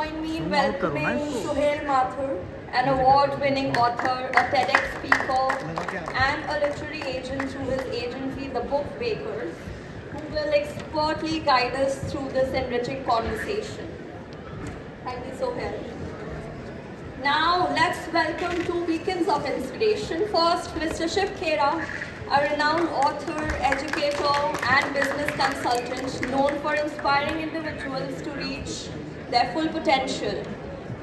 join me in welcoming Suhail Mathur, an award-winning author, a TEDx speaker, and a literary agent through his agency, The Book Bakers, who will expertly guide us through this enriching conversation. Thank you, Suhail. Now, let's welcome two beacons of inspiration. First, Mr. Shiv Khera, a renowned author, educator, and business consultant known for inspiring individuals to reach their full potential.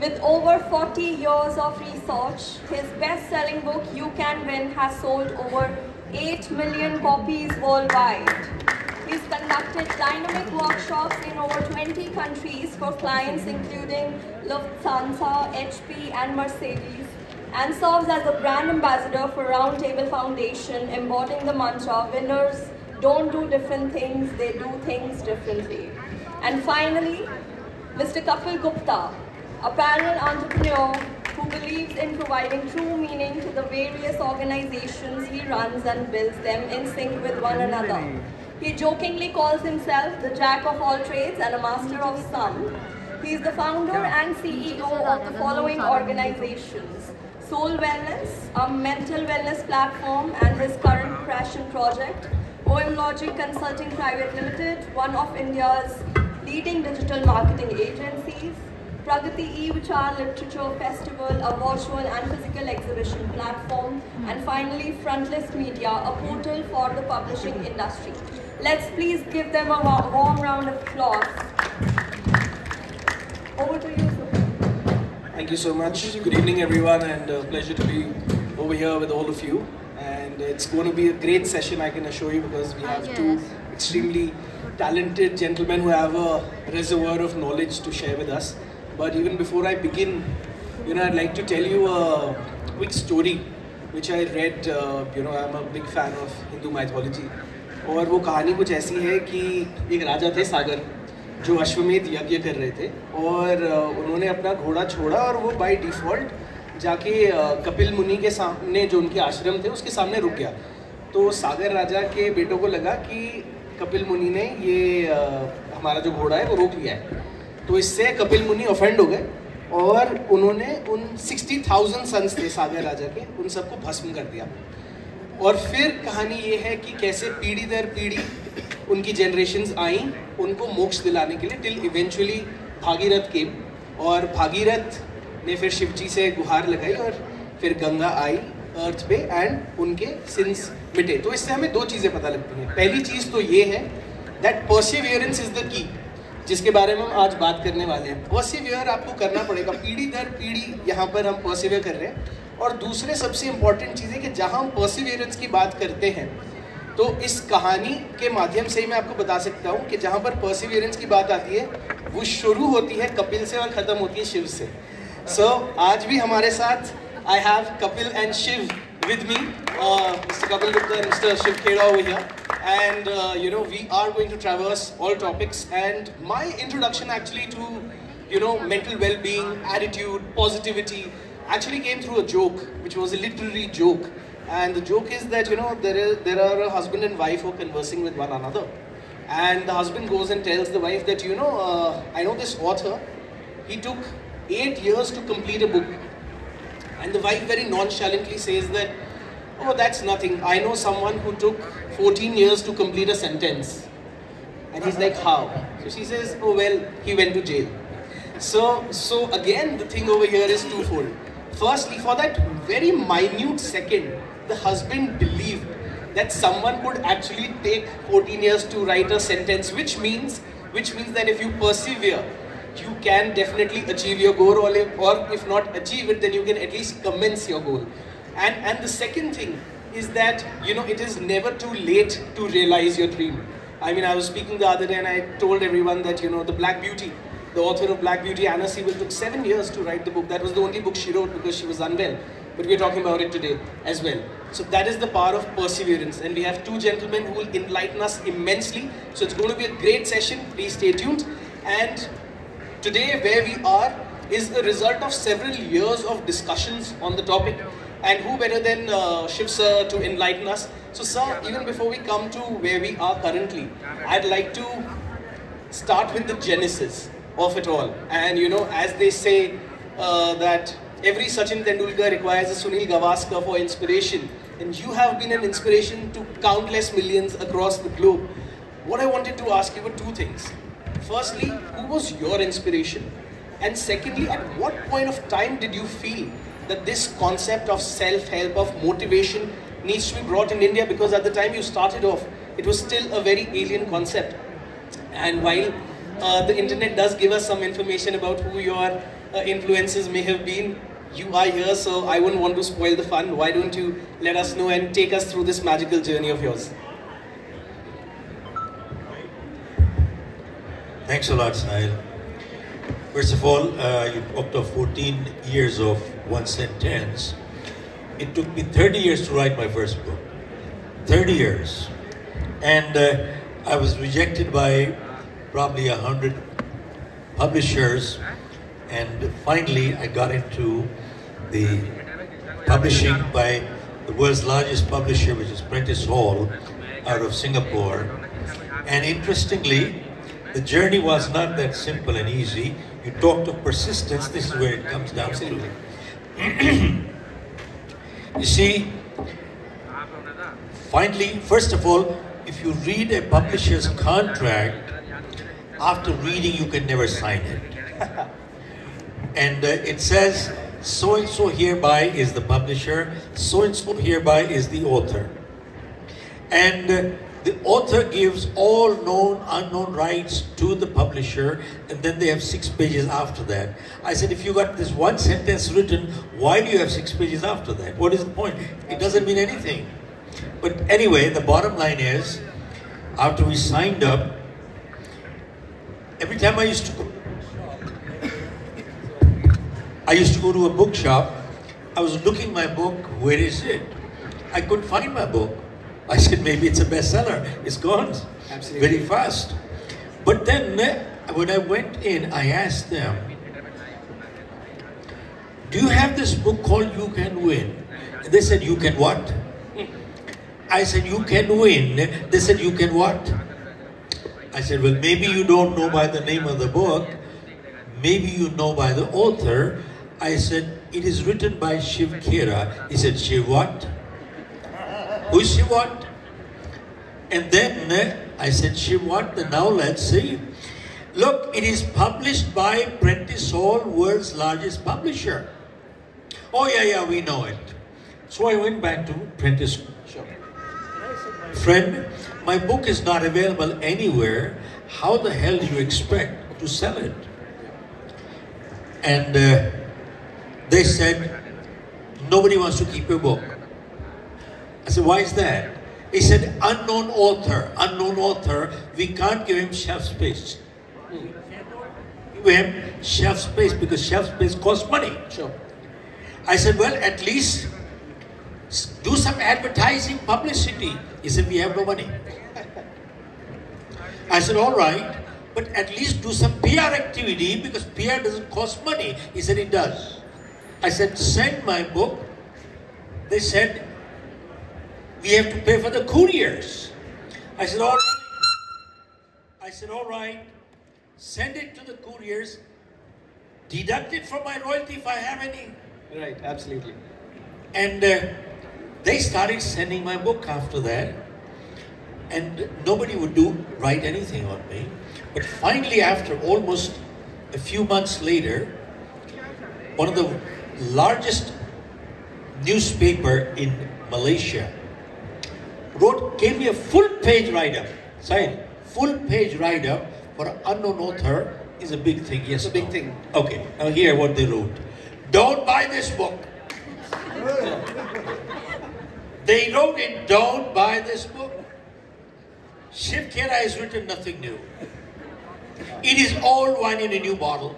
With over 40 years of research, his best-selling book, You Can Win, has sold over 8 million copies worldwide. He's conducted dynamic workshops in over 20 countries for clients including Lufthansa, HP, and Mercedes, and serves as a brand ambassador for Roundtable Foundation, embodying the mantra, winners don't do different things, they do things differently. And finally, Mr. Kapil Gupta, a parallel entrepreneur who believes in providing true meaning to the various organizations he runs and builds them in sync with one another. He jokingly calls himself the jack of all trades and a master of some. He is the founder and CEO of the following organizations: Soul Wellness, a mental wellness platform, and his current passion project, OM Logic Consulting Private Limited, one of India's leading digital marketing agencies, Pragati E-Vichar Literature Festival, a virtual and physical exhibition platform, and finally Frontlist Media, a portal for the publishing industry. Let's please give them a warm round of applause. Over to you, Suhail. Thank you so much. Good evening, everyone, and a pleasure to be over here with all of you. And it's going to be a great session, I can assure you, because we have two extremely talented gentlemen who have a reservoir of knowledge to share with us. But even before I begin, I'd like to tell you a quick story which I read. I'm a big fan of Hindu mythology. और वो कहानी कुछ ऐसी है कि एक राजा थे सागर, जो अश्वमेध यज्ञ कर रहे थे, और उन्होंने अपना घोड़ा छोड़ा और वो बाय डिफ़ॉल्ट जाके कपिल मुनि के सामने, जो उनके आश्रम थे, उसके सामने रुक गया. तो सागर राजा के बेटों को लगा कि कपिल मुनि ने ये हमारा जो घोड़ा है वो रोक लिया है. तो इससे कपिल मुनि ऑफेंड हो गए और उन्होंने उन 60,000 सन्स थे सागर राजा के, उन सबको भस्म कर दिया. और फिर कहानी ये है कि कैसे पीढ़ी दर पीढ़ी उनकी जनरेशन्स आई उनको मोक्ष दिलाने के लिए, टिल इवेंचुअली भागीरथ के, और भागीरथ ने फिर शिव जी से गुहार लगाई और फिर गंगा आई अर्थ पे एंड उनके सिंस मिटे. तो इससे हमें दो चीज़ें पता लगती हैं. पहली चीज़ तो ये है that Perseverance is the key, जिसके बारे में हम आज बात करने वाले हैं. परसिवियर आपको करना पड़ेगा, पीढ़ी दर पीढ़ी यहाँ पर हम परसिवियर कर रहे हैं. और दूसरे सबसे इम्पॉर्टेंट चीज़ है कि जहाँ हम परसिवियरेंस की बात करते हैं, तो इस कहानी के माध्यम से ही मैं आपको बता सकता हूँ कि जहाँ पर परसिवियरेंस की बात आती है वो शुरू होती है कपिल से और ख़त्म होती है शिव से. सो आज भी हमारे साथ I have Kapil and Shiv with me, Mr. Kapil Gupta and Mr. Shiv Khera over here, and we are going to traverse all topics. And my introduction actually to mental well-being, attitude, positivity actually came through a joke, which was a literary joke. And the joke is that there are a husband and wife who are conversing with one another, and the husband goes and tells the wife that I know this author, he took 8 years to complete a book. And the wife very nonchalantly says that, oh, that's nothing. I know someone who took 14 years to complete a sentence. And he's like, how? So she says, oh, well, he went to jail. So again, the thing over here is twofold. Firstly, for that very minute second, the husband believed that someone could actually take 14 years to write a sentence, which means that if you persevere, you can definitely achieve your goal, or if not achieve it, then you can at least commence your goal. And the second thing is that it is never too late to realize your dream. I mean, I was speaking the other day and I told everyone that the Black Beauty, the author of Black Beauty, Anna Sewell, took 7 years to write the book. That was the only book she wrote because she was unwell. But we're talking about it today as well. So that is the power of perseverance, and we have two gentlemen who will enlighten us immensely. So it's going to be a great session. Please stay tuned. And today, where we are is the result of several years of discussions on the topic. And who better than Shiv sir to enlighten us. So sir, even before we come to where we are currently, I'd like to start with the genesis. of it all. And you know, as they say that every Sachin Tendulkar requires a Sunil Gavaskar for inspiration, and you have been an inspiration to countless millions across the globe. What I wanted to ask you were two things. Firstly, who was your inspiration? And secondly, at what point of time did you feel that this concept of self-help, of motivation needs to be brought in India? Because at the time you started off, it was still a very alien concept. And while the internet does give us some information about who your influences may have been, you are here, so I wouldn't want to spoil the fun. Why don't you let us know and take us through this magical journey of yours? Thanks a lot, Suhail. First of all, you talked of 14 years of one sentence. It took me 30 years to write my first book. 30 years. And I was rejected by probably 100 publishers. And finally, I got into the publishing by the world's largest publisher, which is Prentice Hall, out of Singapore. And interestingly, the journey was not that simple and easy. You talked of persistence, this is where it comes down to. You see, finally, first of all, if you read a publisher's contract, after reading you can never sign it. And it says, so-and-so hereby is the publisher, so-and-so hereby is the author. And the author gives all known, unknown rights to the publisher, and then they have 6 pages after that. I said, if you got this one sentence written, why do you have 6 pages after that? What is the point? It doesn't mean anything. But anyway, the bottom line is, after we signed up, every time I used to go to a bookshop, I was looking my book, where is it? I couldn't find my book. I said, maybe it's a bestseller. It's gone. Absolutely. Very fast. But then, when I went in, I asked them, do you have this book called You Can Win? They said, you can what? I said, you can win. They said, you can what? I said, well, maybe you don't know by the name of the book. Maybe you know by the author. I said, it is written by Shiv Khera. He said, Shiv what? Who is Shiv what? And then I said, Shiv what? Now let's see. Look, it is published by Prentice Hall, world's largest publisher. Oh yeah, we know it. So I went back to Prentice. Sure. Friend, my book is not available anywhere. How the hell do you expect to sell it? And they said, nobody wants to keep your book. I said, why is that? He said, unknown author, we can't give him shelf space. Give him shelf space because shelf space costs money. Sure. I said, well, at least do some advertising publicity. He said, we have no money. I said, all right, but at least do some PR activity because PR doesn't cost money. He said, it does. I said, send my book. They said, we have to pay for the couriers. I said, all right. Send it to the couriers. Deduct it from my royalty if I have any. Right, absolutely. And they started sending my book after that. And nobody would write anything on me. But finally, after almost a few months later, one of the largest newspaper in Malaysia gave me a full-page write-up. Full-page write-up for an unknown author is a big thing. Yes, it's a big thing. Okay, now hear what they wrote. Don't buy this book. They wrote it, don't buy this book. Shiv Khera has written nothing new. It is old wine in a new bottle.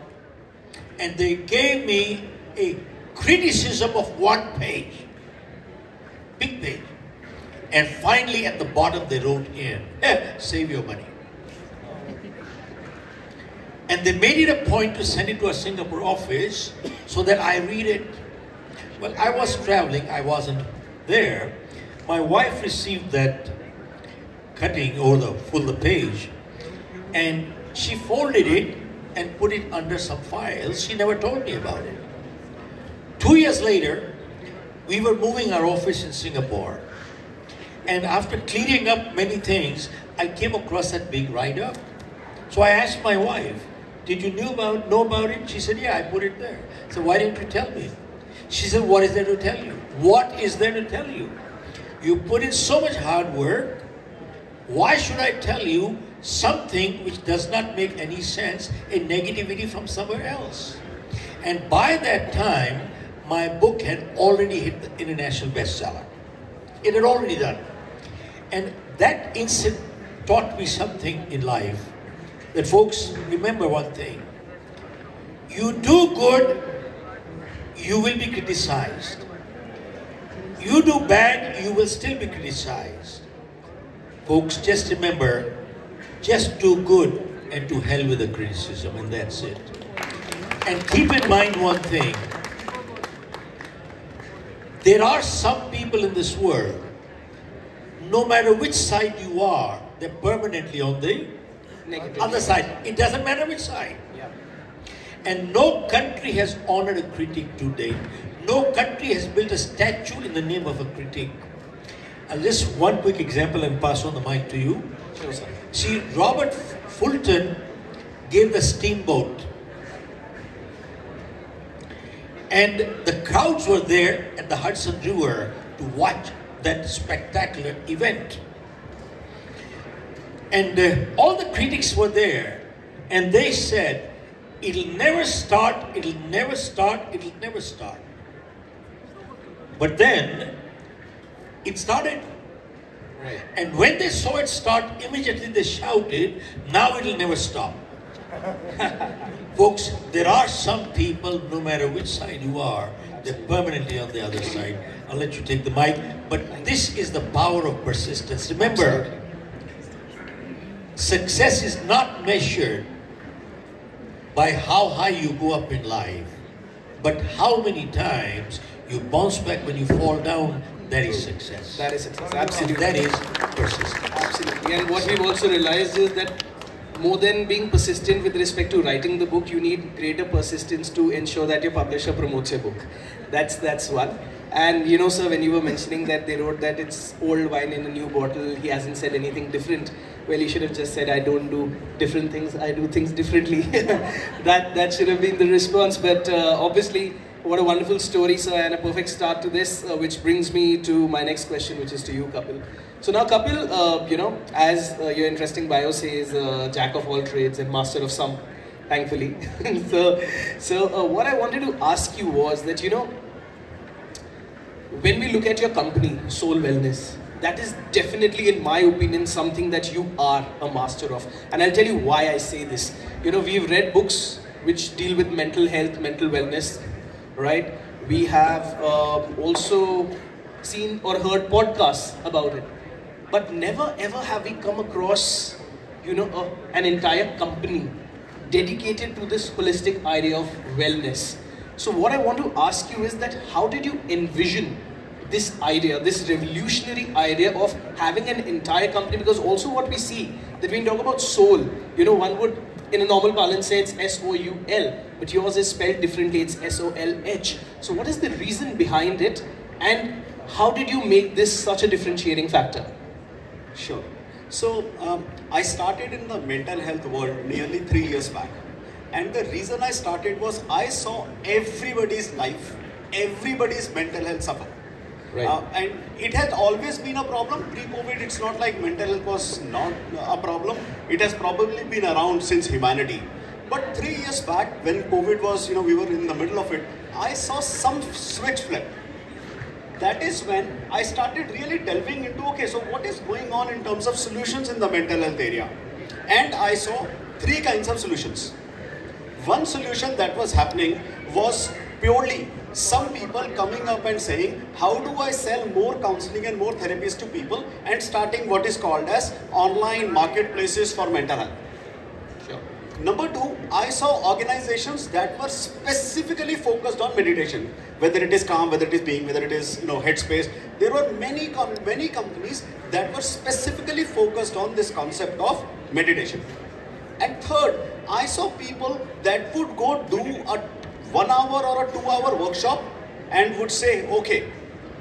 And they gave me a criticism of 1 page. Big page. And finally at the bottom they wrote in, save your money. And they made it a point to send it to a Singapore office so that I read it. Well, I was traveling, I wasn't there. My wife received that cutting or the page and she folded it and put it under some files. She never told me about it. 2 years later, we were moving our office in Singapore. And after clearing up many things, I came across that big write-up. So I asked my wife, did you know about it? She said, yeah, I put it there. So why didn't you tell me? She said, what is there to tell you? What is there to tell you? You put in so much hard work. Why should I tell you something which does not make any sense, a negativity from somewhere else? And by that time, my book had already hit the international bestseller. It had already done. And that incident taught me something in life. That folks, remember one thing. You do good, you will be criticized. You do bad, you will still be criticized. Folks, just remember, just do good and to hell with the criticism, and that's it. And keep in mind one thing. There are some people in this world, no matter which side you are, they're permanently on the other side. It doesn't matter which side. Yeah. And no country has honored a critic to date. No country has built a statue in the name of a critic. And just one quick example and pass on the mic to you. Sure, sir. See, Robert Fulton gave the steamboat. And the crowds were there at the Hudson River to watch that spectacular event. And all the critics were there, and they said, it'll never start, it'll never start, it'll never start. But then, it started. Right. And when they saw it start, immediately they shouted, now it'll never stop. Folks, there are some people, no matter which side you are, they're permanently on the other side. I'll let you take the mic. But this is the power of persistence. Remember, success is not measured by how high you go up in life, but how many times you bounce back when you fall down. That is success. That is success. Absolutely. That is persistence. Absolutely. And what we've also realized is that more than being persistent with respect to writing the book, you need greater persistence to ensure that your publisher promotes your book. That's one. And you know, sir, when you were mentioning that they wrote that it's old wine in a new bottle, he hasn't said anything different. Well, he should have just said, I don't do different things, I do things differently. that should have been the response. But obviously, what a wonderful story, sir, and a perfect start to this, which brings me to my next question, which is to you, Kapil. So now, Kapil, you know, as your interesting bio says, jack of all trades and master of some, thankfully. so what I wanted to ask you was that, you know, when we look at your company, Soul Wellness, that is definitely, in my opinion, something that you are a master of. And I'll tell you why I say this. You know, we've read books which deal with mental health, mental wellness, right? We have also seen or heard podcasts about it. But never ever have we come across, you know, an entire company dedicated to this holistic idea of wellness. So what I want to ask you is that how did you envision this idea, this revolutionary idea of having an entire company? Because also what we see, that when we talk about soul, you know, one would in a normal parlance say it's S-O-U-L, but yours is spelled differently, it's S-O-L-H. So what is the reason behind it, and how did you make this such a differentiating factor? Sure. So I started in the mental health world nearly 3 years back. And the reason I started was I saw everybody's life, everybody's mental health suffer. Right. And it has always been a problem. Pre-COVID, it's not like mental health was not a problem. It has probably been around since humanity. But 3 years back, when COVID was, you know, we were in the middle of it, I saw some switch flip. That is when I started really delving into, okay, so what is going on in terms of solutions in the mental health area? And I saw 3 kinds of solutions. One solution that was happening was purely some people coming up and saying, how do I sell more counseling and more therapies to people, and starting what is called as online marketplaces for mental health. Sure. Number 2, I saw organizations that were specifically focused on meditation, whether it is Calm, whether it is Being, whether it is, you know, Headspace. There were many companies that were specifically focused on this concept of meditation. And third, I saw people that would go do a 1 hour or a 2 hour workshop and would say, okay,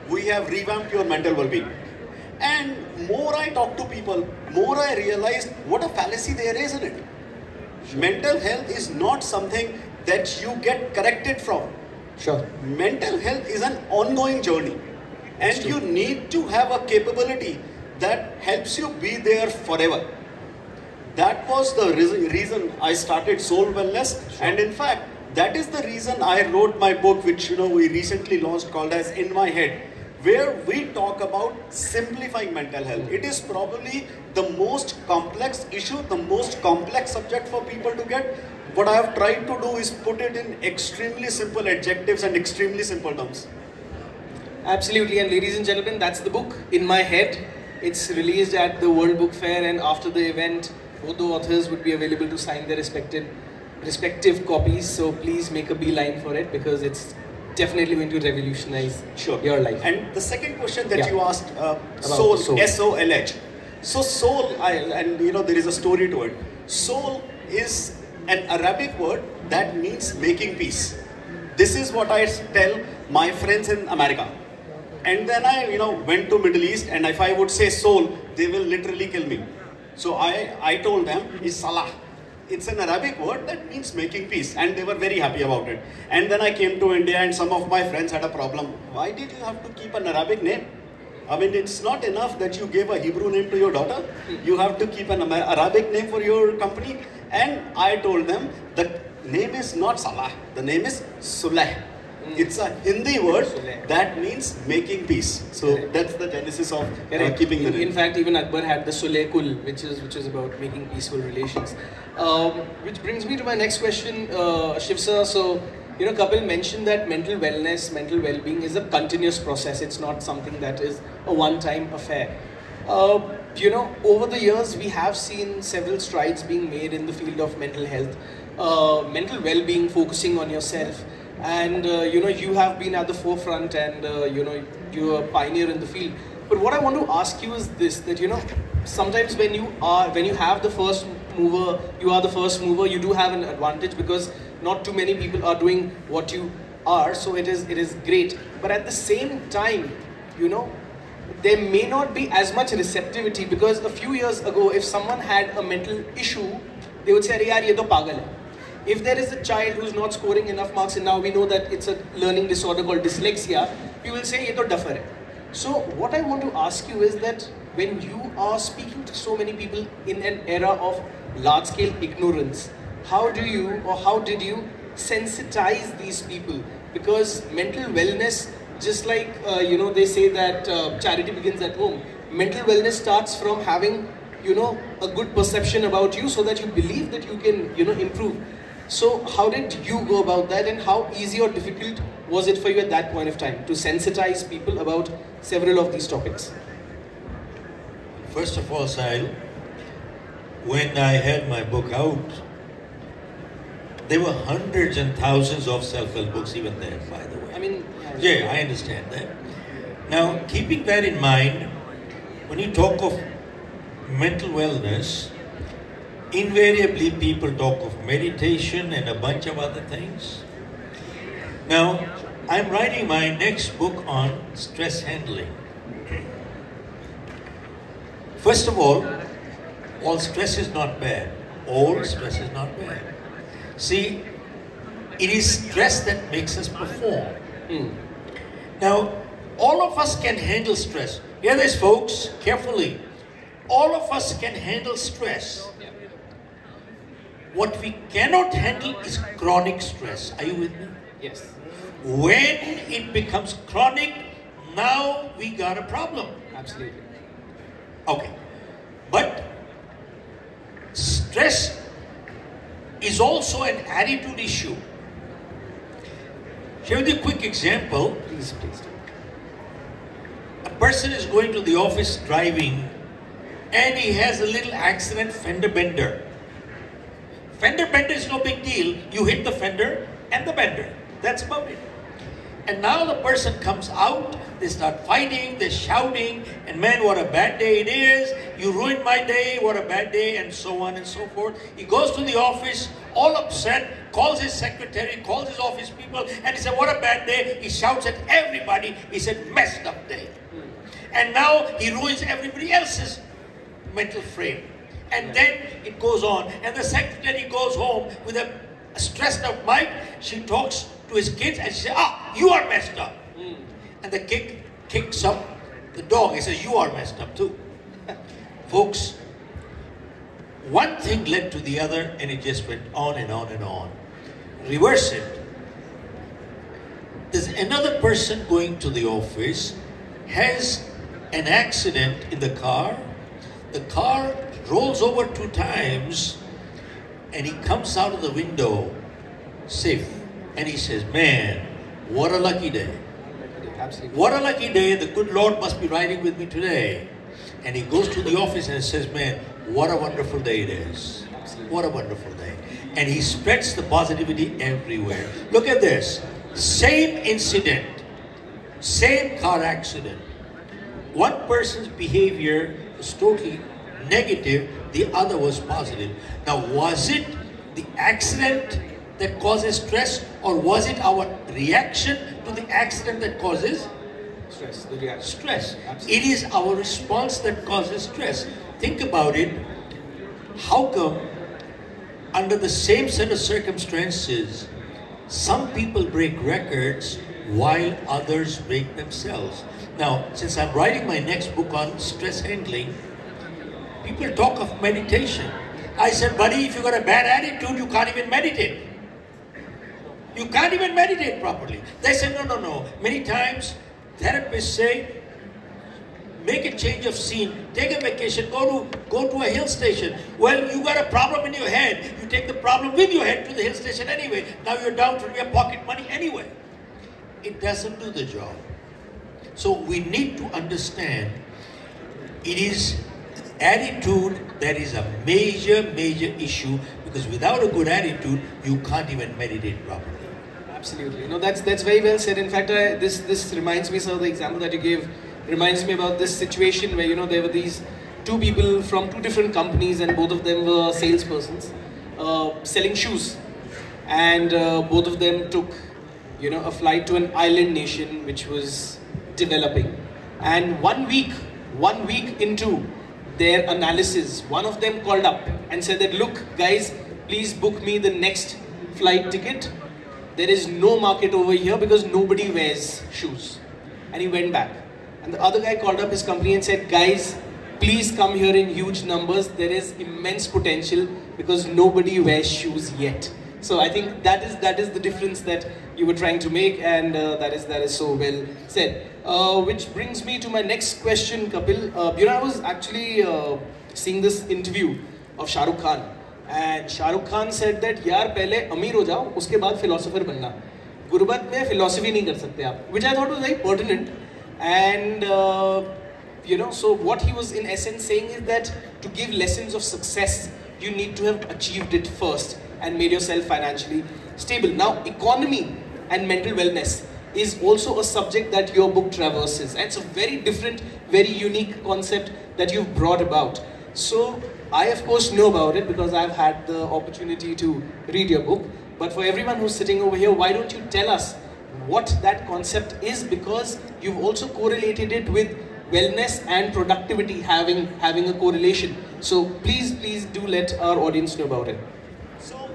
we have revamped your mental well-being. And more I talk to people, more I realized what a fallacy there is in it. Mental health is not something that you get corrected from. Sure. Mental health is an ongoing journey. And you need to have a capability that helps you be there forever. That was the reason I started Soul Wellness. Sure. And in fact, that is the reason I wrote my book, which we recently launched, called as In My Head, where we talk about simplifying mental health. It is probably the most complex issue, the most complex subject for people to get. What I have tried to do is put it in extremely simple adjectives and extremely simple terms. Absolutely, and ladies and gentlemen, that's the book, In My Head. It's released at the World Book Fair, and after the event, both the authors would be available to sign their respective copies. So please make a beeline for it, because it's definitely going to revolutionize your life. And the second question that you asked, soul, S-O-L-H. So soul, and there is a story to it. Soul is an Arabic word that means making peace. This is what I tell my friends in America. And then I, went to Middle East, and if I would say soul, they will literally kill me. So I told them, it's salah. It's an Arabic word that means making peace, and they were very happy about it. And then I came to India, and some of my friends had a problem. Why did you have to keep an Arabic name? I mean, it's not enough that you gave a Hebrew name to your daughter. You have to keep an Arabic name for your company. And I told them, the name is not Salah, the name is Sulh. It's a Hindi word that means making peace. So that's the genesis of keeping the name. In fact, even Akbar had the Sulekul, which is about making peaceful relations. Which brings me to my next question, Shiv sir. So, Kapil mentioned that mental wellness, mental well-being is a continuous process. It's not something that is a one-time affair. Over the years, we have seen several strides being made in the field of mental health, mental well-being, focusing on yourself. And you have been at the forefront, and you're a pioneer in the field. But what I want to ask you is this: that sometimes when you have the first mover, you do have an advantage, because not too many people are doing what you are. So it is great. But at the same time, there may not be as much receptivity, because a few years ago, if someone had a mental issue, they would say, "Arey yaar, ye to pagal hai." If there is a child who's not scoring enough marks, and now we know that it's a learning disorder called dyslexia, we will say, "Ye to duffer hai." So what I want to ask you is that when you are speaking to so many people in an era of large-scale ignorance, how did you sensitize these people? Because mental wellness, just like they say that charity begins at home, mental wellness starts from having a good perception about you, so that you believe that you can improve. So how did you go about that, and how easy or difficult was it for you at that point of time to sensitize people about several of these topics? First of all, Suhail, when I had my book out, there were hundreds and thousands of self-help books even there, by the way. I mean, yeah, I understand that. Now, keeping that in mind, when you talk of mental wellness, invariably people talk of meditation and a bunch of other things. Now, I'm writing my next book on stress handling. First of all stress is not bad. All stress is not bad. See, it is stress that makes us perform. Now, all of us can handle stress. Hear this, folks, carefully. All of us can handle stress. What we cannot handle is chronic stress. Are you with me? Yes. When it becomes chronic, now we got a problem. Absolutely. Okay. But stress is also an attitude issue. Share with you a quick example. Please. A person is going to the office driving, and he has a little accident, fender bender. Fender bender is no big deal. You hit the fender and the bender. That's about it. And now the person comes out, they start fighting, they're shouting, and man, what a bad day it is. You ruined my day, what a bad day, and so on and so forth. He goes to the office, all upset, calls his secretary, calls his office people, and he said, what a bad day. He shouts at everybody. He said, messed up day. And now he ruins everybody else's mental frame. And then it goes on, and the secretary goes home with a stressed out mind. She talks to his kids and she says, you are messed up. And the kid kicks up the dog. He says, you are messed up too. Folks, one thing led to the other and it just went on and on and on. Reverse it. There's another person going to the office, has an accident in the car. The car rolls over 2 times and he comes out of the window safe. And he says, man, what a lucky day. Absolutely. What a lucky day. The good Lord must be riding with me today. And he goes to the office and says, man, what a wonderful day it is. Absolutely. What a wonderful day. And he spreads the positivity everywhere. Look at this. Same incident. Same car accident. One person's behavior was totally negative. The other was positive. Now, was it the accident that causes stress, or was it our reaction to the accident that causes Stress. The reaction. stress? Absolutely. It is our response that causes stress. Think about it. How come under the same set of circumstances, some people break records while others break themselves? Now, since I'm writing my next book on stress handling, people talk of meditation. I said, buddy, if you got a bad attitude, you can't even meditate. You can't even meditate properly. They said, no. Many times, therapists say, make a change of scene, take a vacation, go to a hill station. Well, you got a problem in your head. You take the problem with your head to the hill station anyway. Now you're down to your pocket money anyway. It doesn't do the job. So we need to understand it is attitude that is a major issue, because without a good attitude, you can't even meditate properly. Absolutely. That's very well said. In fact, this reminds me, sir, the example that you gave reminds me about this situation where, there were these 2 people from 2 different companies, and both of them were salespersons selling shoes. And both of them took, a flight to an island nation which was developing. And 1 week into their analysis, one of them called up and said that, look, guys, please book me the next flight ticket. There is no market over here because nobody wears shoes. And he went back. And the other guy called up his company and said, guys, please come here in huge numbers. There is immense potential because nobody wears shoes yet. So I think that is the difference that you were trying to make, and that is so well said. Which brings me to my next question, Kapil. I was actually seeing this interview of Shah Rukh Khan, and Shah Rukh Khan said that यार पहले अमीर हो जाओ, उसके बाद philosopher बनना. गुर्बत में philosophy नहीं कर सकते आप, which I thought was very pertinent. And so what he was in essence saying is that to give lessons of success, you need to have achieved it first and made yourself financially stable. Now, economy and mental wellness is also a subject that your book traverses, and it's a very different, very unique concept that you've brought about. So I of course know about it because I've had the opportunity to read your book, but for everyone who's sitting over here, why don't you tell us what that concept is, because you've also correlated it with wellness and productivity having a correlation. So please do let our audience know about it. So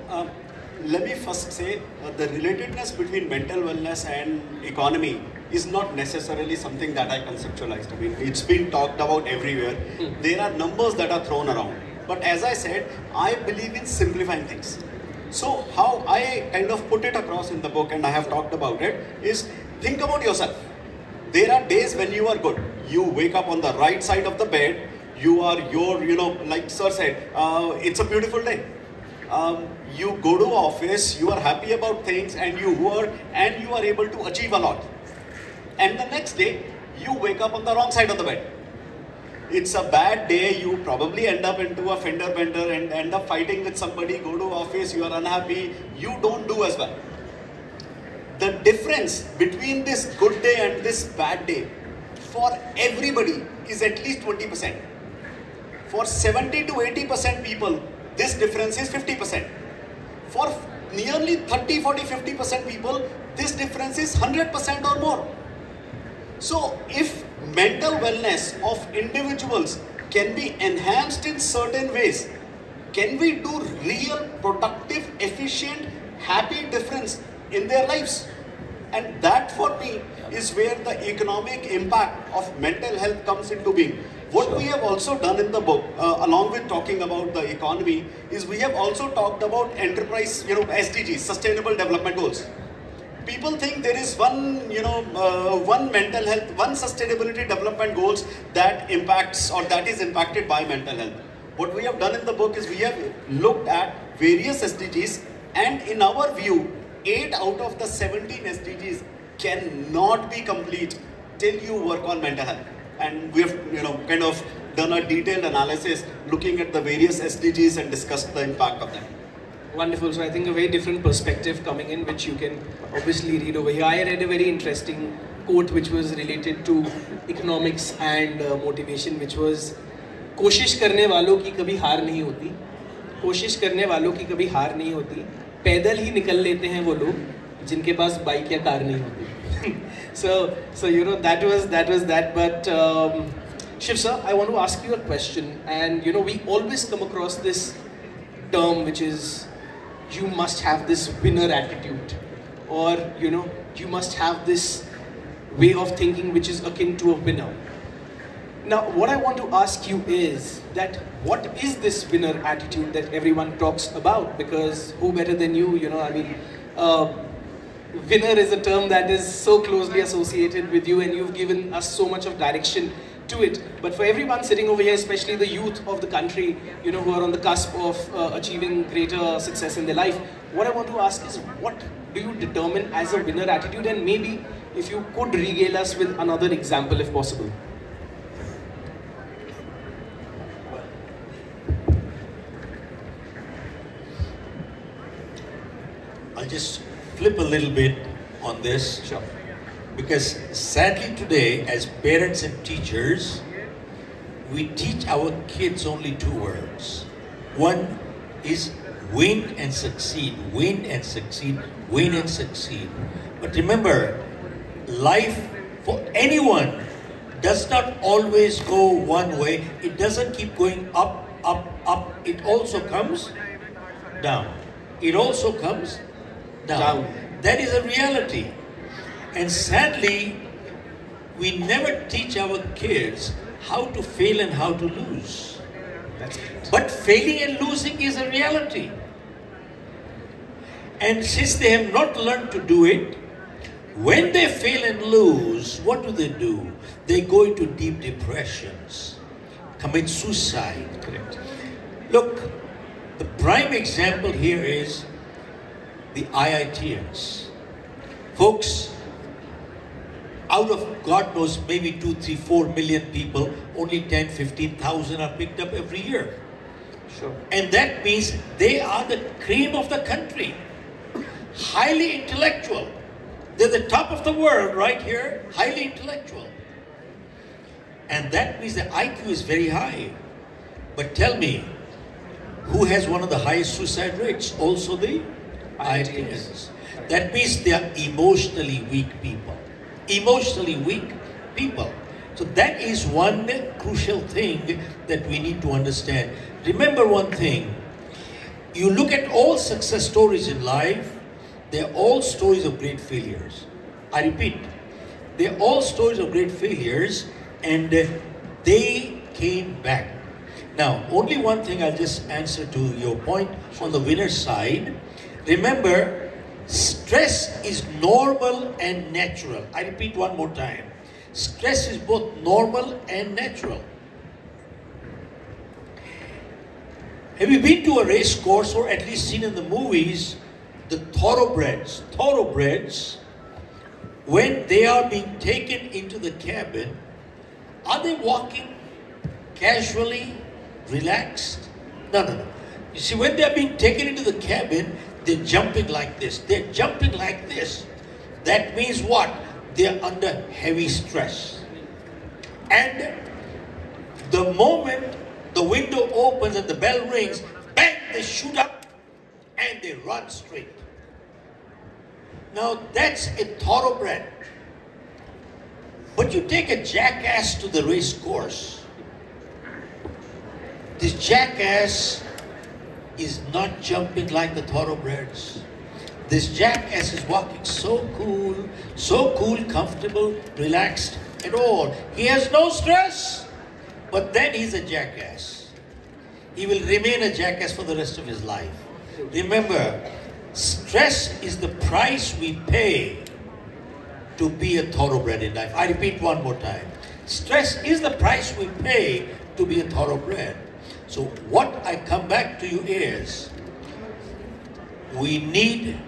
let me first say the relatedness between mental wellness and economy is not necessarily something that I conceptualized. I mean, it's been talked about everywhere. There are numbers that are thrown around. But as I said, I believe in simplifying things. So how I kind of put it across in the book, and I have talked about it, is think about yourself. There are days when you are good. You wake up on the right side of the bed. You are like sir said, it's a beautiful day. You go to office, you are happy about things, and you work, and you are able to achieve a lot. And the next day, you wake up on the wrong side of the bed. It's a bad day, you probably end up into a fender bender and end up fighting with somebody, go to office, you are unhappy, you don't do as well. the difference between this good day and this bad day for everybody is at least 20%. For 70 to 80% people, this difference is 50%. For nearly 30, 40, 50% people, this difference is 100% or more. So if mental wellness of individuals can be enhanced in certain ways, can we do real, productive, efficient, happy difference in their lives? And that for me is where the economic impact of mental health comes into being. What we have also done in the book, along with talking about the economy, is we have also talked about enterprise, SDGs, Sustainable Development Goals. People think there is one, one mental health, one sustainability development goals that impacts or that is impacted by mental health. What we have done in the book is we have looked at various SDGs, and in our view, 8 out of the 17 SDGs cannot be complete till you work on mental health. And we have, kind of done a detailed analysis looking at the various SDGs and discussed the impact of them. Wonderful. So I think a very different perspective coming in, which you can obviously read over here. I read a very interesting quote which was related to economics and motivation, which was, कोशिश करने वालों की कभी हार नहीं होती, कोशिश करने वालों की कभी हार नहीं होती, पैदल ही निकल लेते हैं वो लोग जिनके पास बाइक या कार नहीं होती. So that was that. But Shiv sir, I want to ask you a question. And we always come across this term which is, you must have this winner attitude, or you must have this way of thinking which is akin to a winner. Now what I want to ask you is that what is this winner attitude that everyone talks about? Because who better than you, winner is a term that is so closely associated with you, and you've given us so much of direction to it. But for everyone sitting over here, especially the youth of the country, who are on the cusp of achieving greater success in their life, what I want to ask is, what do you determine as a winner attitude? And maybe if you could regale us with another example if possible. I'll just flip a little bit on this. Sure. Because sadly today, as parents and teachers, we teach our kids only 2 words. One is win and succeed, win and succeed, win and succeed. But remember, life for anyone does not always go one way. It doesn't keep going up, up, up. It also comes down. It also comes down. That is a reality. And sadly, we never teach our kids how to fail and how to lose. That's great. But failing and losing is a reality. And since they have not learned to do it, when they fail and lose, what do? They go into deep depressions, commit suicide. Correct. Look, the prime example here is the IITians. Folks, out of God knows maybe 2, 3, 4 million people, only 10, 15,000 are picked up every year. Sure. And that means they are the cream of the country. Highly intellectual. They're the top of the world right here, highly intellectual. And that means the IQ is very high. But tell me, who has one of the highest suicide rates? Also the IITians. That means they are emotionally weak people. Emotionally weak people. So that is one crucial thing that we need to understand. Remember one thing, you look at all success stories in life, they're all stories of great failures. I repeat, they're all stories of great failures, and they came back. Now, only one thing I'll just answer to your point on the winner side. Remember, stress is normal and natural. I repeat one more time. Stress is both normal and natural. Have you been to a race course, or at least seen in the movies, the thoroughbreds, when they are being taken into the cabin, are they walking casually, relaxed? No. You see, when they are being taken into the cabin, they're jumping like this. They're jumping like this. That means what? They are under heavy stress. And the moment the window opens and the bell rings, bang, they shoot up and they run straight. Now that's a thoroughbred. But you take a jackass to the race course. This jackass is not jumping like the thoroughbreds. This jackass is walking so cool, comfortable, relaxed at all. He has no stress, but then he's a jackass. He will remain a jackass for the rest of his life. Remember, stress is the price we pay to be a thoroughbred in life. I repeat one more time. Stress is the price we pay to be a thoroughbred. So what I come back to you is, we need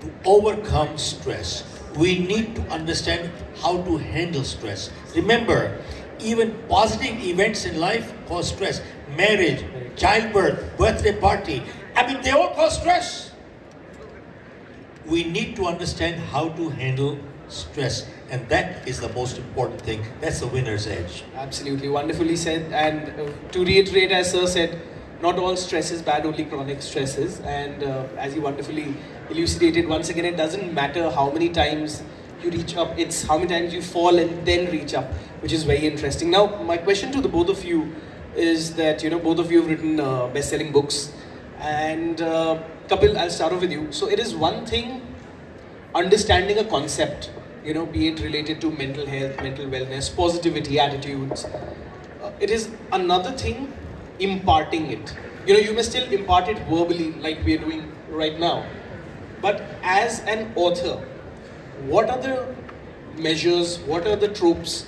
to overcome stress. We need to understand how to handle stress. Remember, even positive events in life cause stress. Marriage, childbirth, birthday party. I mean, they all cause stress. We need to understand how to handle stress, and that is the most important thing. That's the winner's edge. Absolutely, wonderfully said. And to reiterate, as Sir said, not all stress is bad, only chronic stress is. And as you wonderfully elucidated, once again, it doesn't matter how many times you reach up, it's how many times you fall and then reach up, which is very interesting. Now, my question to the both of you is that, both of you have written best-selling books. And Kapil, I'll start off with you. So it is one thing understanding a concept, be it related to mental health, mental wellness, positivity, attitudes. It is another thing imparting it. You may still impart it verbally like we are doing right now. But as an author, what are the measures, what are the tropes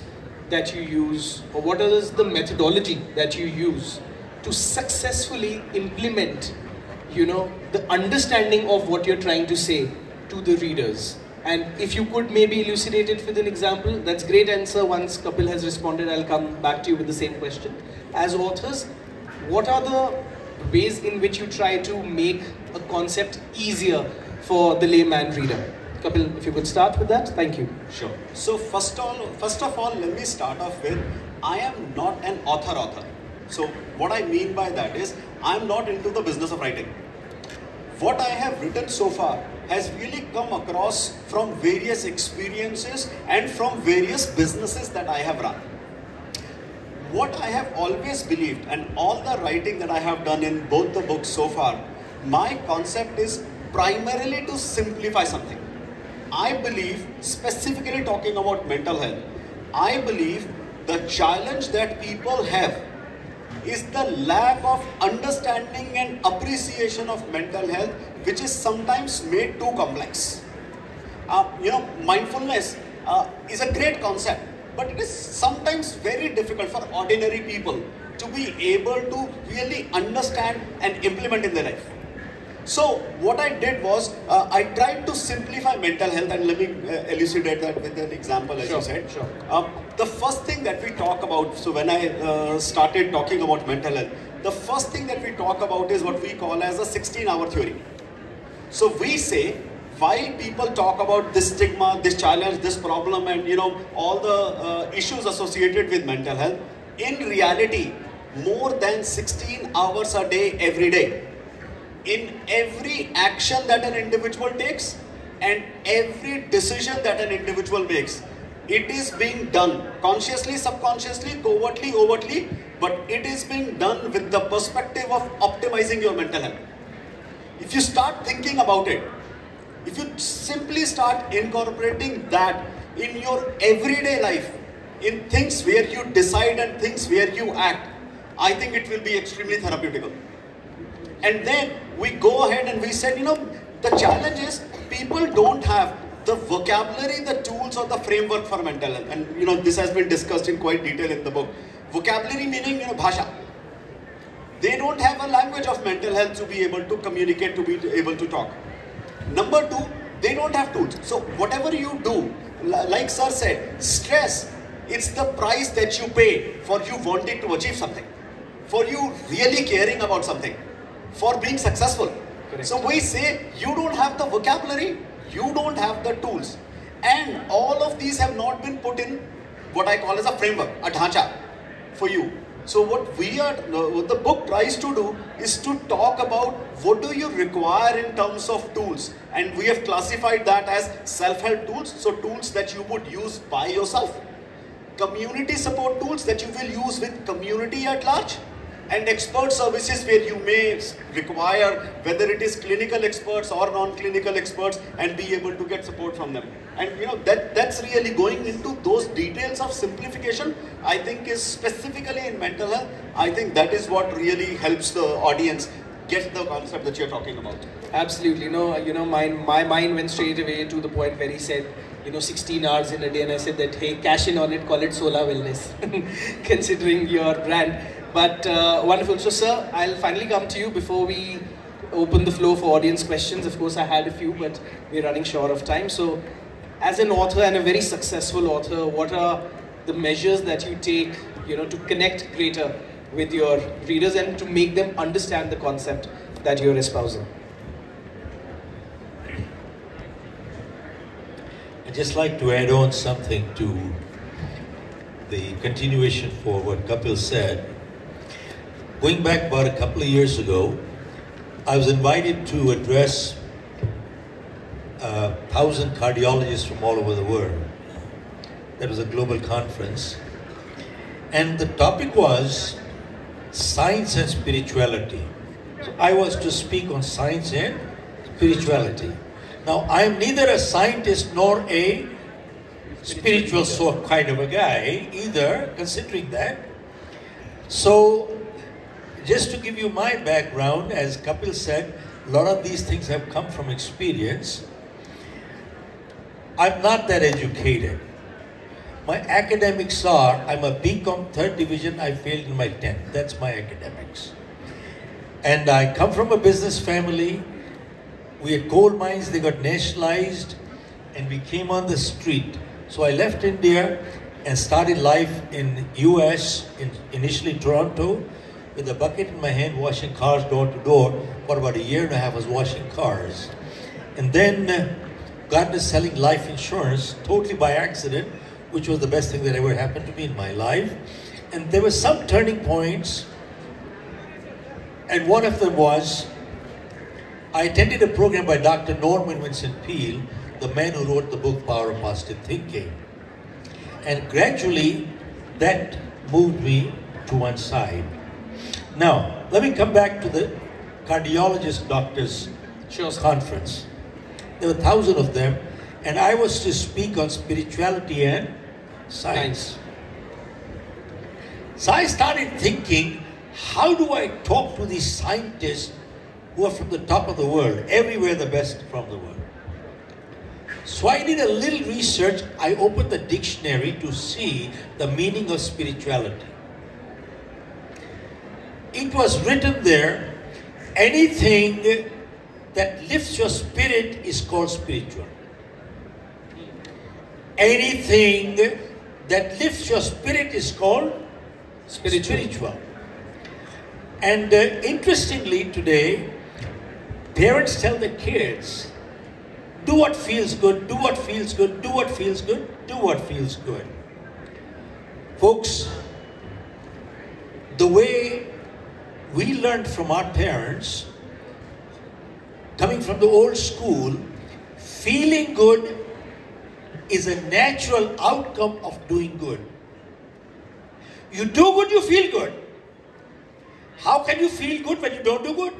that you use, or what is the methodology that you use to successfully implement, the understanding of what you're trying to say to the readers? And if you could maybe elucidate it with an example, that's great. And sir, once Kapil has responded, I'll come back to you with the same question. As authors, what are the ways in which you try to make a concept easier for the layman reader? Kapil, if you could start with that, thank you. Sure. So first of all, let me start off with, I am not an author. So what I mean by that is, I am not into the business of writing. What I have written so far has really come across from various experiences and from various businesses that I have run. What I have always believed, and all the writing that I have done in both the books so far, my concept is primarily to simplify something. I believe, specifically talking about mental health, I believe the challenge that people have is the lack of understanding and appreciation of mental health, which is sometimes made too complex. Mindfulness is a great concept, but it is sometimes very difficult for ordinary people to be able to really understand and implement in their life. So what I did was, I tried to simplify mental health, and let me elucidate that with an example, as you said. Sure. The first thing that we talk about, so when I started talking about mental health, the first thing that we talk about is what we call as a 16-hour theory. So we say, while people talk about this stigma, this challenge, this problem, and all the issues associated with mental health, in reality, more than 16 hours a day, every day, in every action that an individual takes and every decision that an individual makes, it is being done consciously, subconsciously, covertly, overtly, but it is being done with the perspective of optimizing your mental health. If you start thinking about it, if you simply start incorporating that in your everyday life, in things where you decide and things where you act, I think it will be extremely therapeutical. And then we go ahead and we said, the challenge is people don't have the vocabulary, the tools, or the framework for mental health. And this has been discussed in quite detail in the book. Vocabulary meaning, bhasha. They don't have a language of mental health to be able to communicate, to be able to talk. Number two, they don't have tools. So whatever you do, like sir said, stress, it's the price that you pay for you wanting to achieve something, for you really caring about something, for being successful. Correct. So we say, you don't have the vocabulary, you don't have the tools. And all of these have not been put in what I call as a framework, a dhacha for you. So what the book tries to do is to talk about what do you require in terms of tools. And we have classified that as self-help tools, so tools that you would use by yourself. Community support tools that you will use with community at large. And expert services where you may require, whether it is clinical experts or non-clinical experts, and be able to get support from them. And that's really going into those details of simplification, I think is specifically in mental health. I think that is what really helps the audience get the concept that you're talking about. Absolutely. My mind went straight away to the point where he said, 16 hours in a day, and I said that, hey, cash in on it, call it Sola Wellness, considering your brand. But wonderful. So, sir, I'll finally come to you before we open the floor for audience questions. Of course, I had a few, but we're running short of time. So, as an author and a very successful author, what are the measures that you take, to connect greater with your readers and to make them understand the concept that you're espousing? I'd just like to add on something to the continuation for what Kapil said. Going back about a couple of years ago, I was invited to address 1,000 cardiologists from all over the world. That was a global conference. And the topic was science and spirituality. So I was to speak on science and spirituality. Now, I am neither a scientist nor a spiritual sort kind of a guy either, considering that. So, just to give you my background, as Kapil said, a lot of these things have come from experience. I'm not that educated. My academics are, I'm a BCom 3rd division, I failed in my 10th. That's my academics. And I come from a business family. We had coal mines, they got nationalized, and we came on the street. So I left India and started life in US, initially Toronto, with a bucket in my hand, washing cars door to door. For about a year and a half, I was washing cars. And then got into selling life insurance, totally by accident, which was the best thing that ever happened to me in my life. And there were some turning points, and one of them was, I attended a program by Dr. Norman Vincent Peale, the man who wrote the book Power of Positive Thinking. And gradually, that moved me to one side. Now, let me come back to the cardiologist doctors conference. There were 1,000 of them, and I was to speak on spirituality and science. So I started thinking, how do I talk to these scientists who are from the top of the world, everywhere the best from the world? So I did a little research. I opened the dictionary to see the meaning of spirituality. It was written there, anything that lifts your spirit is called spiritual. Anything that lifts your spirit is called spiritual. And interestingly today, parents tell the kids, do what feels good, do what feels good, do what feels good, do what feels good. Folks, the way we learned from our parents, coming from the old school, feeling good is a natural outcome of doing good. You do good, you feel good. How can you feel good when you don't do good?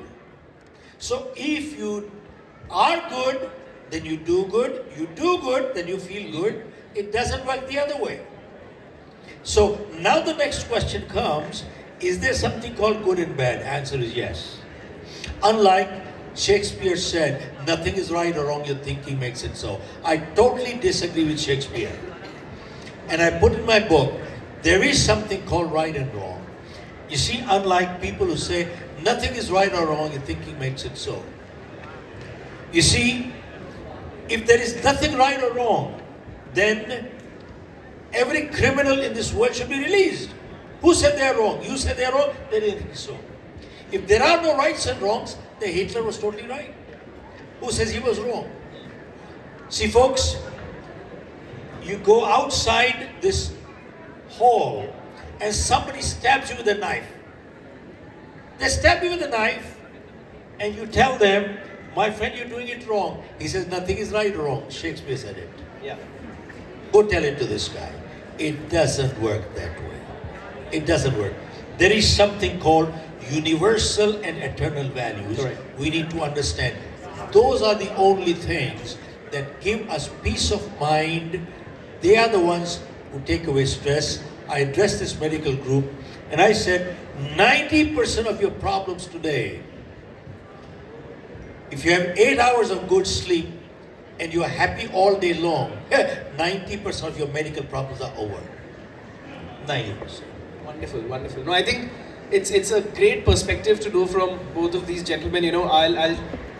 So if you are good, then you do good. You do good, then you feel good. It doesn't work the other way. So now the next question comes, is there something called good and bad? Answer is yes. Unlike Shakespeare said, nothing is right or wrong, your thinking makes it so. I totally disagree with Shakespeare. And I put in my book, there is something called right and wrong. You see, unlike people who say, nothing is right or wrong, your thinking makes it so. You see, if there is nothing right or wrong, then every criminal in this world should be released. Who said they are wrong? You said they are wrong, they didn't think so. If there are no rights and wrongs, then Hitler was totally right. Who says he was wrong? See folks, you go outside this hall and somebody stabs you with a knife. They stab you with a knife and you tell them, my friend, you're doing it wrong. He says, nothing is right or wrong. Shakespeare said it. Yeah. Go tell it to this guy. It doesn't work that way. It doesn't work. There is something called universal and eternal values. Correct. We need to understand. Those are the only things that give us peace of mind. They are the ones who take away stress. I addressed this medical group and I said, 90% of your problems today, if you have 8 hours of good sleep and you are happy all day long, 90% of your medical problems are over. 90%. Wonderful, wonderful. No, I think it's a great perspective to do from both of these gentlemen. You know, I'll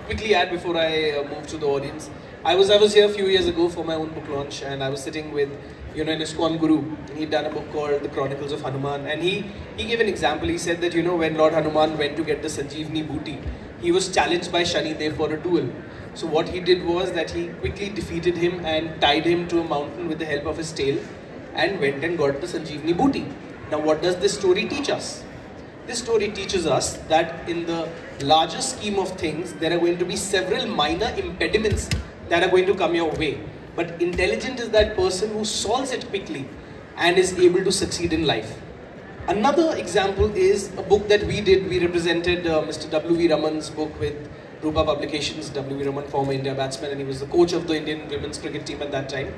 quickly add before I move to the audience. I was here a few years ago for my own book launch, and I was sitting with, you know, an ISKCON guru. He'd done a book called The Chronicles of Hanuman, and he gave an example. He said that, you know, when Lord Hanuman went to get the Sanjeevani booty, he was challenged by Shani Dev for a duel. So what he did was that he quickly defeated him and tied him to a mountain with the help of his tail and went and got the Sanjeevani booty. Now what does this story teach us? This story teaches us that in the larger scheme of things, there are going to be several minor impediments that are going to come your way. But intelligent is that person who solves it quickly and is able to succeed in life. Another example is a book that we did. We represented Mr. W.V. Raman's book with Rupa Publications. W.V. Raman, former India batsman, and he was the coach of the Indian women's cricket team at that time.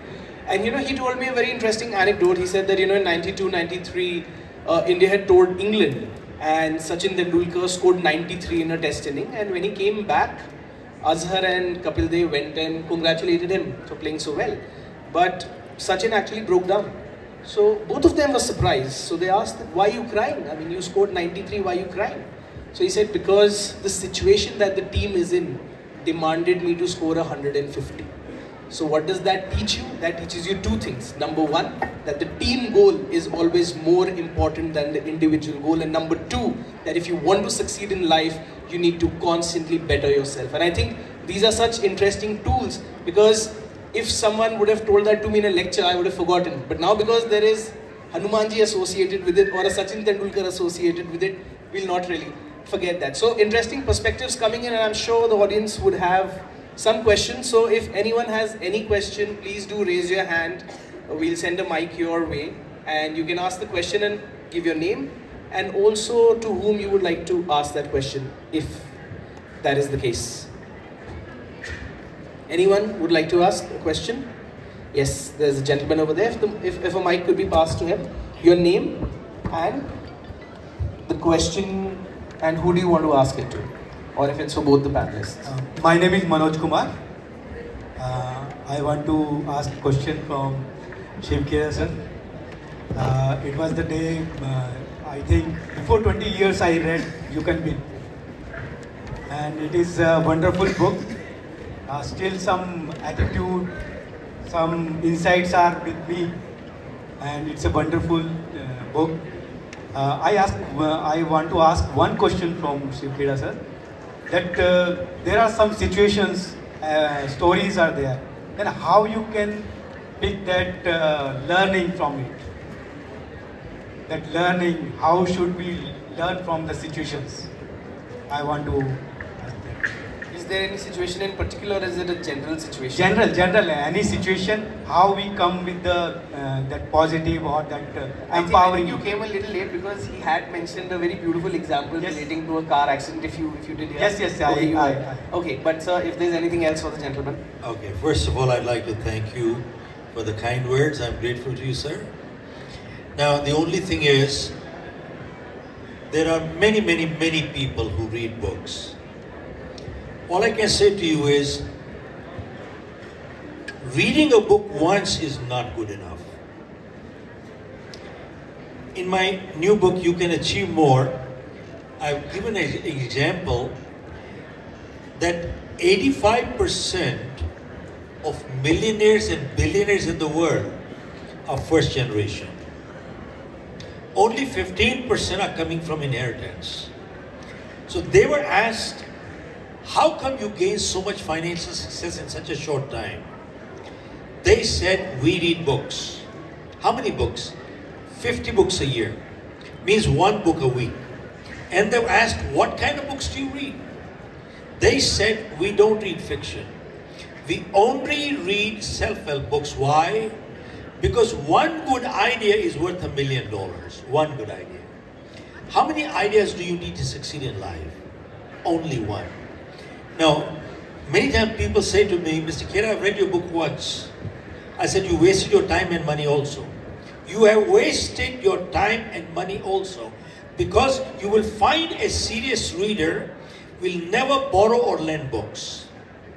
And you know, he told me a very interesting anecdote. He said that, you know, in 92, 93, India had toured England, and Sachin Tendulkar scored 93 in a test inning. And when he came back, Azhar and Kapil Dev went and congratulated him for playing so well. But Sachin actually broke down. So both of them were surprised. So they asked, why are you crying? I mean, you scored 93, why are you crying? So he said, because the situation that the team is in demanded me to score 150. So what does that teach you? That teaches you two things. Number one, that the team goal is always more important than the individual goal. And number two, that if you want to succeed in life, you need to constantly better yourself. And I think these are such interesting tools, because if someone would have told that to me in a lecture, I would have forgotten. But now, because there is Hanumanji associated with it or a Sachin Tendulkar associated with it, we'll not really forget that. So interesting perspectives coming in, and I'm sure the audience would have some questions. So if anyone has any question, please do raise your hand. We'll send a mic your way and you can ask the question and give your name, and also to whom you would like to ask that question, if that is the case. Anyone would like to ask a question? Yes, there's a gentleman over there. If a mic could be passed to him. Your name and the question, and who do you want to ask it to? Or if it's for both the panelists. My name is Manoj Kumar. I want to ask a question from Shiv Khera sir. It was the day, I think before 20 years I read You Can Win. And it is a wonderful book. Still some attitude, some insights are with me. And it's a wonderful book. I want to ask one question from Shiv Khera sir. That there are some situations, stories are there, then how you can pick that learning from it? That learning, how should we learn from the situations? I want to ask that. Is there any situation in particular, or is it a general situation? General, any situation, how we come with the that positive or that empowering. I think you came a little late because he had mentioned a very beautiful example relating to a car accident. If you did hear. Yes. Okay, but sir, if there's anything else for the gentleman. Okay, first of all, I'd like to thank you for the kind words. I'm grateful to you, sir. Now, the only thing is, there are many people who read books. All I can say to you is, reading a book once is not good enough. In my new book, You Can Achieve More, I've given an example that 85% of millionaires and billionaires in the world are first generation. Only 15% are coming from inheritance. So they were asked, how come you gain so much financial success in such a short time? They said we read books. How many books? 50 books a year. Means 1 book a week. And they were asked, what kind of books do you read? They said, we don't read fiction. We only read self-help books. Why? Because one good idea is worth $1 million. One good idea. How many ideas do you need to succeed in life? Only one. Now, many times people say to me, Mr. Khera, I've read your book once. I said, you wasted your time and money also. You have wasted your time and money also. Because you will find a serious reader will never borrow or lend books.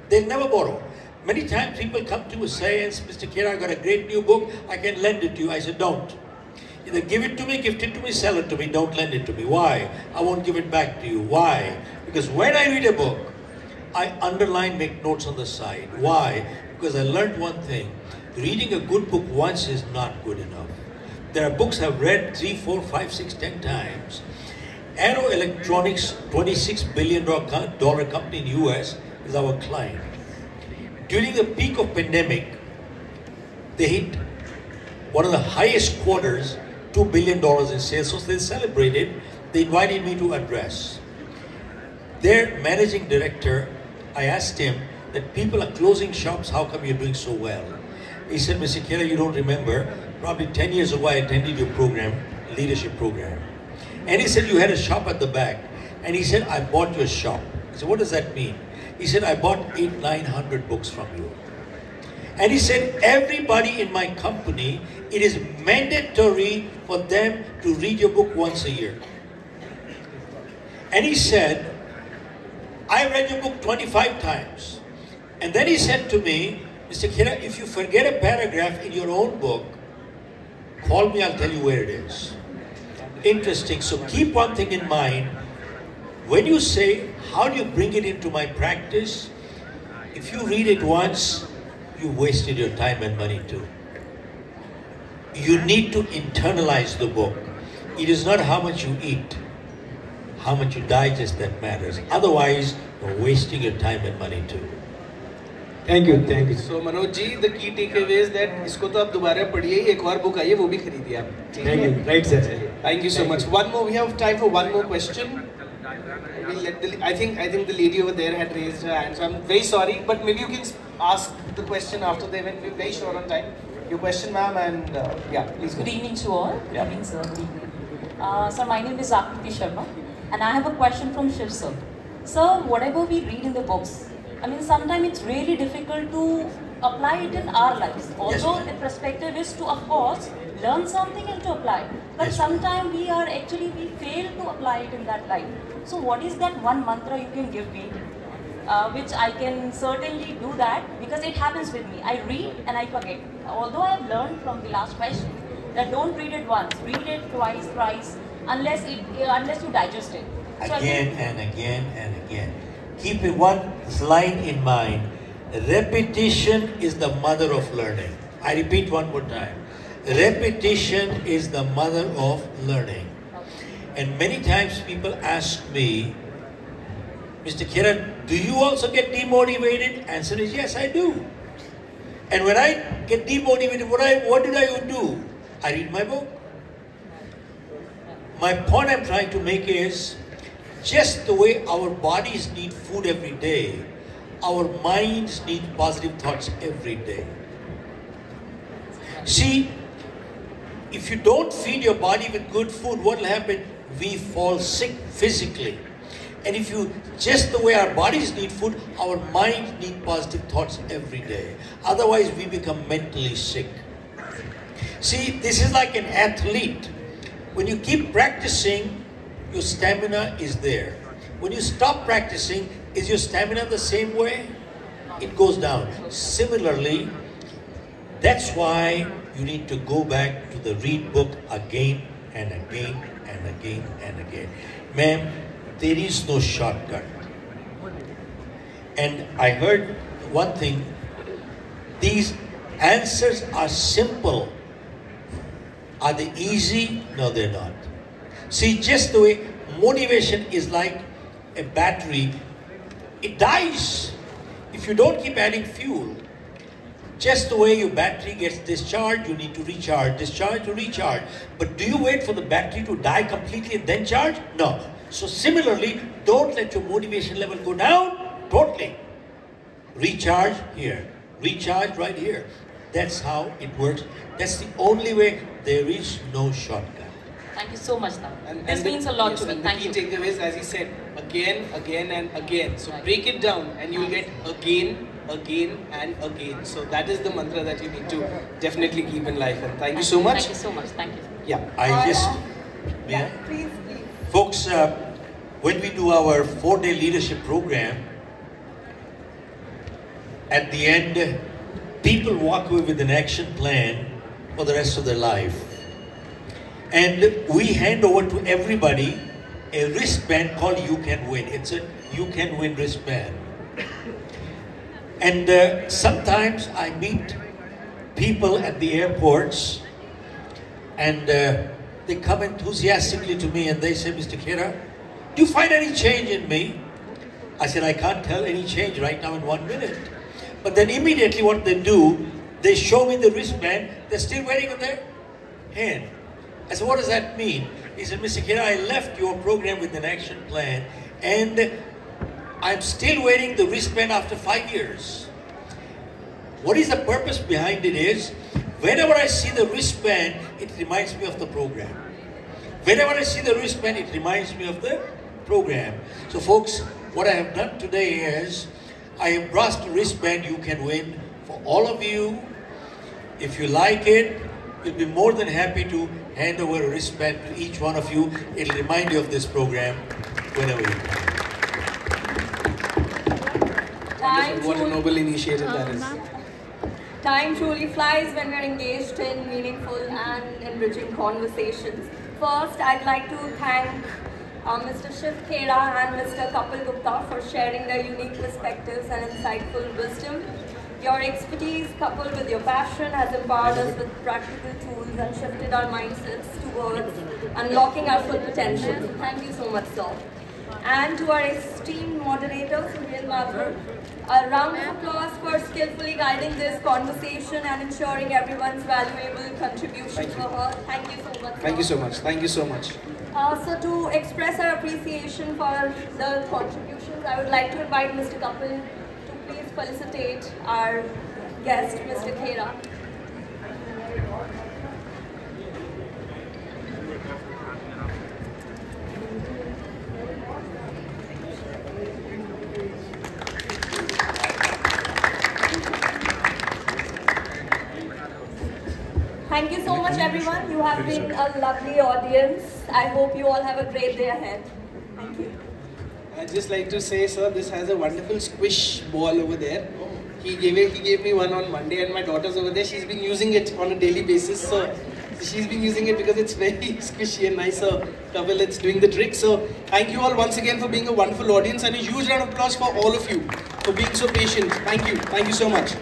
They'll never borrow. Many times people come to me and say, Mr. Khera, I got a great new book, I can lend it to you. I said, don't. Either give it to me, gift it to me, sell it to me, don't lend it to me. Why? I won't give it back to you. Why? Because when I read a book, I underline, make notes on the side. Why? Because I learned one thing. Reading a good book once is not good enough. There are books I've read 3, 4, 5, 6, 10 times. Arrow Electronics, $26 billion company in the US, is our client. During the peak of pandemic, they hit one of the highest quarters, $2 billion in sales. So they celebrated. They invited me to address. Their managing director, I asked him that people are closing shops, how come you're doing so well? He said, Mr. Khera, you don't remember, probably 10 years ago I attended your program, leadership program. And he said, you had a shop at the back. And he said, I bought your shop. I said, what does that mean? He said, I bought 800-900 books from you. And he said, everybody in my company, it is mandatory for them to read your book once a year. And he said, I read your book 25 times. And then he said to me, Mr. Khera, if you forget a paragraph in your own book, call me, I'll tell you where it is. Interesting. So keep one thing in mind. When you say, how do you bring it into my practice? If you read it once, you wasted your time and money too. You need to internalize the book. It is not how much you eat, how much you digest that matters. Otherwise, you're wasting your time and money too. Thank you, thank you. So Manoj ji, the key takeaway is that isko to aap dobara padhiye, ek aur book aayi, wo bhi khareediye aap. Thank you. Right, sir. Thank you so much. One more. We have time for one more question. We'll let I think the lady over there had raised her hand, so I'm very sorry. But maybe you can ask the question after the event. We're very short on time. Your question, ma'am, and yeah, please go. Good evening to all. Yeah. Good evening, sir. Good evening. Sir, my name is Akriti Sharma, and I have a question from Shiv sir. Sir, whatever we read in the books, I mean, sometimes it's really difficult to apply it in our lives. Although the perspective is to, of course, learn something and to apply. But sometimes we fail to apply it in that life. So what is that one mantra you can give me, which I can certainly do that, because it happens with me. I read and I forget. Although I have learned from the last question that don't read it once, read it twice, thrice, unless you digest it. So Again and again and again. Keep one line in mind. Repetition is the mother of learning. I repeat one more time. Repetition is the mother of learning. And many times people ask me, Mr. Khera, do you also get demotivated? Answer is yes, I do. And when I get demotivated, what did I do? I read my book. My point I'm trying to make is, just the way our bodies need food every day, our minds need positive thoughts every day. See, if you don't feed your body with good food, what will happen? We fall sick physically. And if you, just the way our bodies need food, our minds need positive thoughts every day. Otherwise, we become mentally sick. See, this is like an athlete. When you keep practicing, your stamina is there. When you stop practicing, is your stamina the same way? It goes down. Similarly, that's why you need to go back to the read book again and again and again and again. Ma'am, there is no shortcut. And I heard one thing, these answers are simple. Are they easy? No, they're not. See, just the way motivation is like a battery, it dies if you don't keep adding fuel. Just the way your battery gets discharged, you need to recharge, discharge to recharge. But do you wait for the battery to die completely and then charge? No. So similarly, don't let your motivation level go down totally. Recharge here, recharge right here. That's how it works. That's the only way. There is no shortcut. Thank you so much, sir. This means a lot to me. Thank you. The key takeaways, as he said, again, again and again. So break it down and you'll get again, again and again. So that is the mantra that you need to definitely keep in life. And thank you so much. Thank you so much. Thank you. Yeah. Please. Folks, when we do our 4-day leadership program, at the end, people walk away with an action plan for the rest of their life. And we hand over to everybody a wristband called You Can Win. It's a You Can Win wristband. And sometimes I meet people at the airports and they come enthusiastically to me and they say, Mr. Khera, do you find any change in me? I said, I can't tell any change right now in 1 minute. But then immediately what they do, they show me the wristband, they're still wearing on their hand. I said, what does that mean? He said, Mr. Khera, I left your program with an action plan and I'm still wearing the wristband after 5 years. What is the purpose behind it is, whenever I see the wristband, it reminds me of the program. Whenever I see the wristband, it reminds me of the program. So folks, what I have done today is, I have brought a wristband You Can Win for all of you. If you like it, we'll be more than happy to hand over a wristband to each one of you. It'll remind you of this program whenever you come. What a noble initiative that is. Time truly flies when we're engaged in meaningful and enriching conversations. First, I'd like to thank Mr. Shiv Khera and Mr. Kapil Gupta for sharing their unique perspectives and insightful wisdom. Your expertise coupled with your passion has empowered us with practical tools and shifted our mindsets towards unlocking our full potential. So thank you so much, sir. And to our esteemed moderator, Suhail Mathur, a round of applause for skillfully guiding this conversation and ensuring everyone's valuable contribution for her. Thank you so much, sir. Thank you so much. Thank you so much. So to express our appreciation for the contributions, I would like to invite Mr. Kapil to please felicitate our guest, Mr. Khera. Thank you so much, everyone. You have been a lovely audience. I hope you all have a great day ahead. Thank you. I'd just like to say, sir, this has a wonderful squish ball over there. He gave me one on Monday, and my daughter's over there. She's been using it on a daily basis. So she's been using it because it's very squishy and nice. So Kapil, it's doing the trick. So thank you all once again for being a wonderful audience, and a huge round of applause for all of you for being so patient. Thank you. Thank you so much.